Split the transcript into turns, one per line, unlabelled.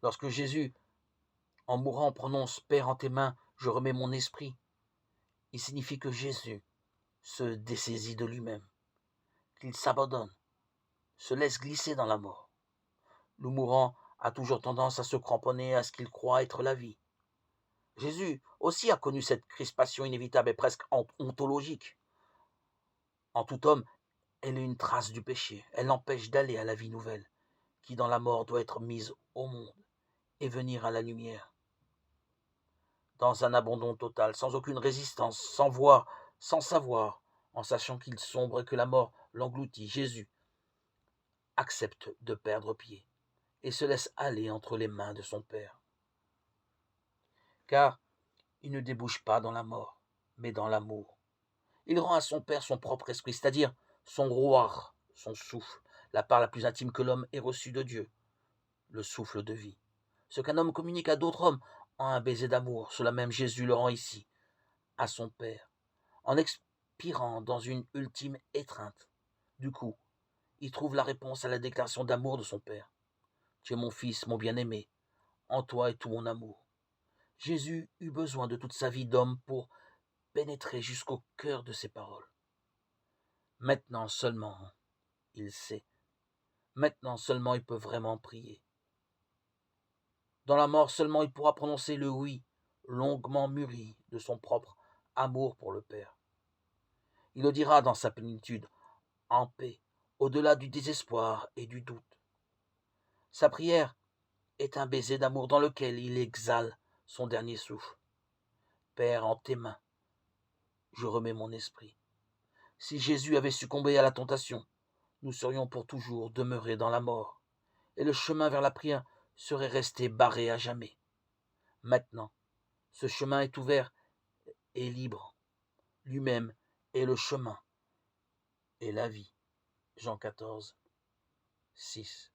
Lorsque Jésus, en mourant, prononce « Père, en tes mains, je remets mon esprit », il signifie que Jésus se dessaisit de lui-même, qu'il s'abandonne, se laisse glisser dans la mort. Le mourant a toujours tendance à se cramponner à ce qu'il croit être la vie. Jésus aussi a connu cette crispation inévitable et presque ontologique. En tout homme, elle est une trace du péché. Elle l'empêche d'aller à la vie nouvelle, qui dans la mort doit être mise au monde et venir à la lumière. Dans un abandon total, sans aucune résistance, sans voir, sans savoir, en sachant qu'il sombre et que la mort l'engloutit, Jésus accepte de perdre pied et se laisse aller entre les mains de son Père. Car il ne débouche pas dans la mort, mais dans l'amour. Il rend à son Père son propre esprit, c'est-à-dire son roi, son souffle, la part la plus intime que l'homme ait reçue de Dieu, le souffle de vie. Ce qu'un homme communique à d'autres hommes en un baiser d'amour, cela même Jésus le rend ici, à son Père, en expirant dans une ultime étreinte. Du coup, il trouve la réponse à la déclaration d'amour de son Père. Tu es mon fils, mon bien-aimé, en toi est tout mon amour. Jésus eut besoin de toute sa vie d'homme pour pénétrer jusqu'au cœur de ses paroles. Maintenant seulement, il sait. Maintenant seulement, il peut vraiment prier. Dans la mort seulement, il pourra prononcer le oui, longuement mûri de son propre amour pour le Père. Il le dira dans sa plénitude, en paix, au-delà du désespoir et du doute. Sa prière est un baiser d'amour dans lequel il exhale son dernier souffle. Père, en tes mains, je remets mon esprit. Si Jésus avait succombé à la tentation, nous serions pour toujours demeurés dans la mort, et le chemin vers la prière serait resté barré à jamais. Maintenant, ce chemin est ouvert et libre. Lui-même est le chemin et la vie. Jean 14, 6.